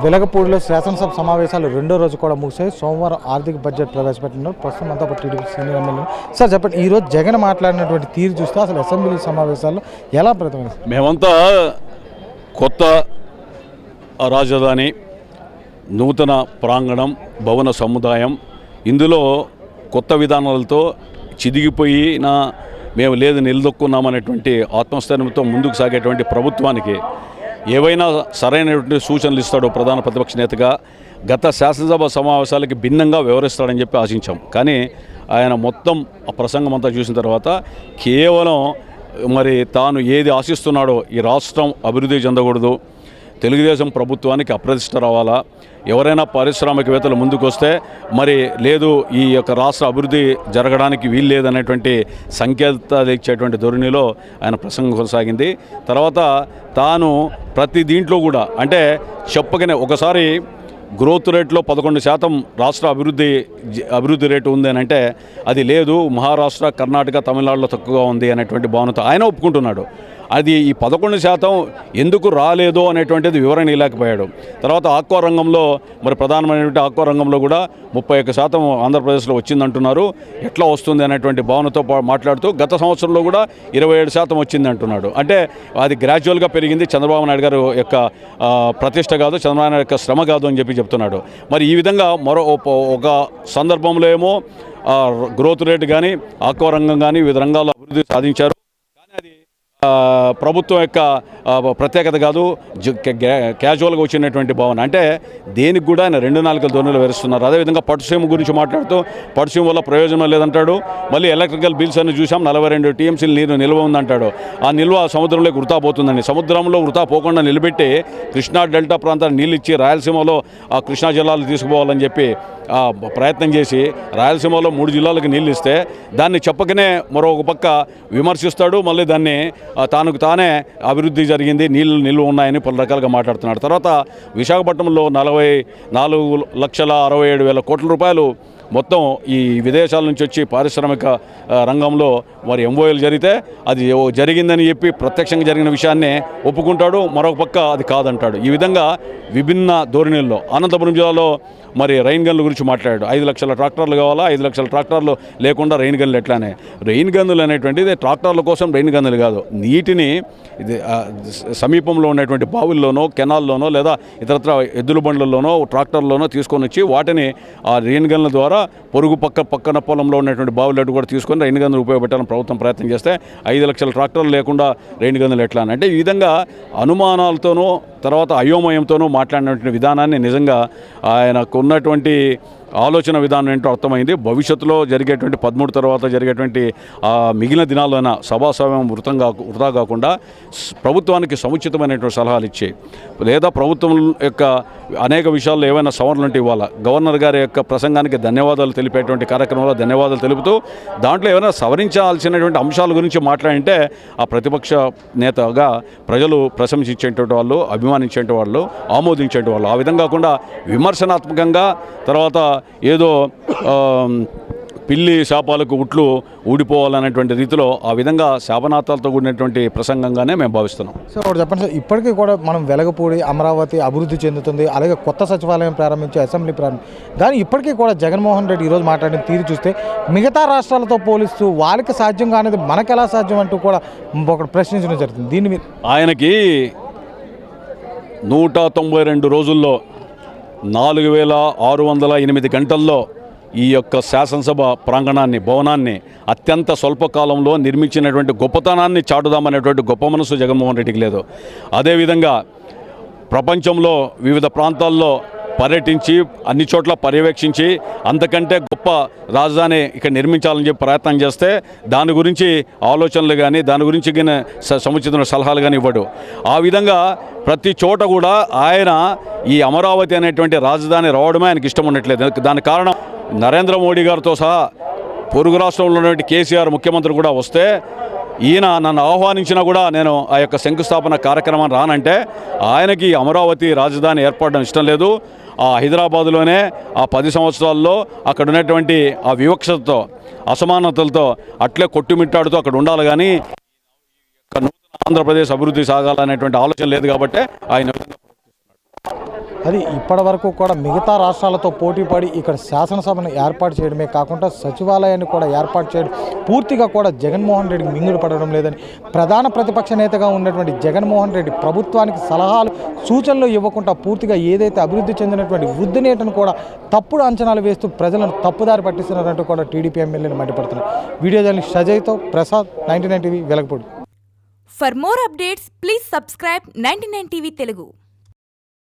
వెలగపూడిలో శాసనసభ సమావేశాలు రెండో రోజు కూడా ముగిశాయి. సోమవారం ఆర్థిక బడ్జెట్ ప్రవేశపెట్టినారు. ప్రస్తుతం అంతా టీడీపీ సీనియర్ ఎమ్మెల్యే సార్ చెప్పండి, ఈరోజు జగన్ మాట్లాడినటువంటి తీరు చూస్తే అసలు అసెంబ్లీ సమావేశాల్లో ఎలా ప్రతిఫలిస్తుంది? మేమంతా కొత్త రాజధాని, నూతన ప్రాంగణం, భవన సముదాయం, ఇందులో కొత్త విధానాలతో చిదిగిపోయిన మేము లేదు నిలదొక్కున్నామనేటువంటి ఆత్మస్థైర్యంతో ముందుకు సాగేటువంటి ప్రభుత్వానికి ఏవైనా సరైనటువంటి సూచనలు ఇస్తాడో ప్రధాన ప్రతిపక్ష నేతగా గత శాసనసభ సమావేశాలకి భిన్నంగా వ్యవహరిస్తాడని చెప్పి ఆశించాం. కానీ ఆయన మొత్తం ఆ ప్రసంగం అంతా చూసిన తర్వాత కేవలం మరి తాను ఏది ఆశిస్తున్నాడో, ఈ రాష్ట్రం అభివృద్ధి చెందకూడదు, తెలుగుదేశం ప్రభుత్వానికి అప్రతిష్ట రావాలా, ఎవరైనా పారిశ్రామికవేత్తలు ముందుకు వస్తే మరి లేదు ఈ యొక్క రాష్ట్ర అభివృద్ధి జరగడానికి వీలు లేదనేటువంటి సంకేతాలు ఇచ్చేటువంటి ధోరణిలో ఆయన ప్రసంగం కొనసాగింది. తర్వాత తాను ప్రతి దీంట్లో కూడా అంటే చెప్పగానే ఒకసారి గ్రోత్ రేట్లో 11% రాష్ట్ర అభివృద్ధి రేటు ఉంది అని అంటే అది లేదు, మహారాష్ట్ర, కర్ణాటక, తమిళనాడులో తక్కువగా ఉంది అనేటువంటి భావనతో ఆయన ఒప్పుకుంటున్నాడు. అది ఈ 11% ఎందుకు రాలేదో అనేటువంటిది వివరణ ఇవ్వలేకపోయాడు. తర్వాత ఆక్వా రంగంలో మరి ప్రధానమైనటువంటి ఆక్వా రంగంలో కూడా 31% ఆంధ్రప్రదేశ్లో వచ్చిందంటున్నారు. ఎట్లా వస్తుంది అనేటువంటి భావనతో మాట్లాడుతూ గత సంవత్సరంలో కూడా 27% వచ్చింది అంటున్నాడు. అంటే అది గ్రాడ్యువల్గా పెరిగింది, చంద్రబాబు నాయుడు గారు యొక్క ప్రతిష్ట కాదు, చంద్రబాబు నాయుడు యొక్క శ్రమ కాదు అని చెప్పి చెప్తున్నాడు. మరి ఈ విధంగా ఒక సందర్భంలో ఏమో గ్రోత్ రేట్ కానీ, ఆక్వా రంగం కానీ వివిధ రంగాల్లో అభివృద్ధి సాధించారు. కానీ అది ప్రభుత్వం యొక్క ప్రత్యేకత కాదు, క్యాజువల్గా వచ్చినటువంటి భావన. అంటే దేనికి కూడా ఆయన 2 నాలుకల ధోరణిలో వేరుస్తున్నారు. అదేవిధంగా పట్టుసీమ గురించి మాట్లాడుతూ పట్టుసీమ వల్ల ప్రయోజనం లేదంటాడు. మళ్ళీ ఎలక్ట్రికల్ బిల్స్ అని చూసాం, 42 టీఎంసీలు నీరు నిల్వ ఉందంటాడు. ఆ నిల్వ సముద్రంలోకి వృధా పోతుందండి. సముద్రంలో వృధా పోకుండా నిలబెట్టి కృష్ణా డెల్టా ప్రాంతాన్ని నీళ్ళు ఇచ్చి రాయలసీమలో ఆ కృష్ణా జిల్లాలు తీసుకుపోవాలని చెప్పి ప్రయత్నం చేసి రాయలసీమలో 3 జిల్లాలకు నీళ్ళు ఇస్తే దాన్ని చెప్పకనే మరొక పక్క విమర్శిస్తాడు. మళ్ళీ దాన్ని తానే అభివృద్ధి జరిగింది, నీళ్ళు నిల్వ ఉన్నాయని పలు రకాలుగా మాట్లాడుతున్నాడు. తర్వాత విశాఖపట్నంలో 44,67,000 కోట్ల రూపాయలు మొత్తం ఈ విదేశాల నుంచి వచ్చి పారిశ్రామిక రంగంలో మరి ఎంఓఏలు జరిగితే అది జరిగిందని చెప్పి ప్రత్యక్షంగా జరిగిన విషయాన్నే ఒప్పుకుంటాడు, మరొక పక్క అది కాదంటాడు. ఈ విధంగా విభిన్న ధోరణుల్లో అనంతపురం జిల్లాలో మరి రైన్ గన్ల గురించి మాట్లాడాడు. 5 లక్షల ట్రాక్టర్లు కావాలా, 5 లక్షల ట్రాక్టర్లు లేకుండా రైన్ గన్లు ఎట్లానే. రైన్ గన్నులు అనేటువంటిది ట్రాక్టర్ల కోసం రైన్ గన్నులు కాదు, నీటిని ఇది సమీపంలో ఉన్నటువంటి బావుల్లోనో, కెనాల్లోనో లేదా ఇతరత్ర ఎద్దుల బండ్లలోనో, ట్రాక్టర్లోనో తీసుకొని వచ్చి వాటిని ఆ రైన్ గన్ల ద్వారా పొరుగు పక్కన పొలంలో ఉన్నటువంటి బావులట్టు కూడా తీసుకొని రైన్ గన్నులు ఉపయోగపెట్టాలని ప్రభుత్వం ప్రయత్నం చేస్తే 5 లక్షల ట్రాక్టర్లు లేకుండా రైన్ గన్నులు ఎట్లా అంటే ఈ విధంగా అనుమానాలతోనూ తర్వాత అయోమయంతోనూ మాట్లాడినటువంటి విధానాన్ని నిజంగా ఆయనకు ఉన్నటువంటి ఆలోచన విధానం ఏంటో అర్థమైంది. భవిష్యత్తులో జరిగేటువంటి 13 తర్వాత జరిగేటువంటి మిగిలిన దినాల్లోన సభా సమయం వృధా కాకుండా ప్రభుత్వానికి సముచితమైనటువంటి సలహాలు ఇచ్చి లేదా ప్రభుత్వం యొక్క అనేక విషయాల్లో ఏవైనా సవరణలు ఉంటే ఇవ్వాలా. గవర్నర్ గారి యొక్క ప్రసంగానికి ధన్యవాదాలు తెలిపేటువంటి కార్యక్రమంలో ధన్యవాదాలు తెలుపుతూ దాంట్లో ఏమైనా సవరించాల్సినటువంటి అంశాల గురించి మాట్లాడింటే ఆ ప్రతిపక్ష నేతగా ప్రజలు ప్రశంసించేటువంటి వాళ్ళు, అభిమానించేటువంటి వాళ్ళు, ఆమోదించేటువంటి వాళ్ళు. ఆ విధంగా కాకుండా విమర్శనాత్మకంగా తర్వాత ఏదో పిల్లి శాపాలకు ఉట్లు ఊడిపోవాలనేటువంటి రీతిలో ఆ విధంగా శాపనార్థాలతో కూడినటువంటి ప్రసంగంగానే మేము భావిస్తున్నాం. సార్ ఒకటి చెప్పండి సార్, ఇప్పటికీ కూడా మనం వెలగపూడి అమరావతి అభివృద్ధి చెందుతుంది, అలాగే కొత్త సచివాలయం ప్రారంభించి అసెంబ్లీ కానీ ఇప్పటికీ కూడా జగన్మోహన్ రెడ్డి ఈరోజు మాట్లాడిన తీరు చూస్తే మిగతా రాష్ట్రాలతో పోలిస్తూ వాళ్ళకి సాధ్యం కానిది మనకు ఎలా సాధ్యం అంటూ కూడా ఒకటి ప్రశ్నించడం జరుగుతుంది. దీని మీద ఆయనకి 192 రోజుల్లో 4,608 గంటల్లో ఈ యొక్క శాసనసభ ప్రాంగణాన్ని, భవనాన్ని అత్యంత స్వల్పకాలంలో నిర్మించినటువంటి గొప్పతనాన్ని చాటుదామనేటువంటి గొప్ప మనసు జగన్మోహన్ రెడ్డికి లేదు. అదేవిధంగా ప్రపంచంలో వివిధ ప్రాంతాల్లో పర్యటించి అన్ని చోట్ల పర్యవేక్షించి అంతకంటే గొప్ప రాజధాని ఇక్కడ నిర్మించాలని చెప్పి ప్రయత్నం చేస్తే దాని గురించి ఆలోచనలు కానీ దాని గురించి సముచితమైన సలహాలు కానీ ఇవ్వడు. ఆ విధంగా ప్రతి చోట కూడా ఆయన ఈ అమరావతి అనేటువంటి రాజధాని రావడమే ఆయనకి ఇష్టం ఉండట్లేదు. దానికి కారణం నరేంద్ర మోడీ గారితో సహా పొరుగు రాష్ట్రంలో ఉన్నటువంటి కేసీఆర్ ముఖ్యమంత్రి కూడా వస్తే ఈయన నన్ను ఆహ్వానించినా కూడా నేను ఆ యొక్క శంకుస్థాపన కార్యక్రమాన్ని రానంటే ఆయనకి అమరావతి రాజధాని ఏర్పడడం ఇష్టం లేదు. ఆ హైదరాబాదులోనే ఆ 10 సంవత్సరాల్లో అక్కడ ఉన్నటువంటి ఆ వివక్షతతో, అసమానతలతో అట్లే కొట్టుమిట్టాడుతూ అక్కడ ఉండాలి. కానీ నూతన ఆంధ్రప్రదేశ్ అభివృద్ధి సాగాలనేటువంటి ఆలోచన లేదు కాబట్టి ఆయన అది ఇప్పటి వరకు కూడా మిగతా రాష్ట్రాలతో పోటీపడి ఇక్కడ శాసనసభను ఏర్పాటు చేయడమే కాకుండా సచివాలయాన్ని కూడా ఏర్పాటు చేయడం పూర్తిగా కూడా జగన్మోహన్ రెడ్డికి మింగుడు పడడం లేదని ప్రధాన ప్రతిపక్ష నేతగా ఉన్నటువంటి జగన్మోహన్ రెడ్డి ప్రభుత్వానికి సలహాలు సూచనలు ఇవ్వకుండా పూర్తిగా ఏదైతే అభివృద్ధి చెందినటువంటి వృద్ధి నేతను కూడా తప్పుడు అంచనాలు వేస్తూ ప్రజలను తప్పుదారి పట్టిస్తున్నారంటూ కూడా టీడీపీ ఎమ్మెల్యేలు మండిపడుతున్నారు. వీడియో జర్నలిస్ట్ షజయ్తో Prasad, 99 TV, Velagapudi. For more updates, please subscribe 99 TV Telugu.